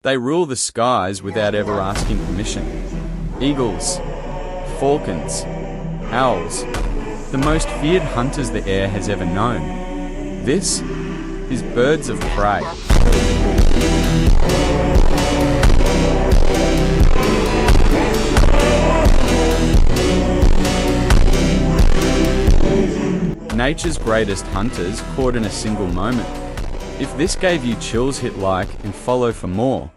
They rule the skies without ever asking permission. Eagles, falcons, owls, the most feared hunters the air has ever known. This is birds of prey. Nature's greatest hunters caught in a single moment. If this gave you chills, hit like and follow for more.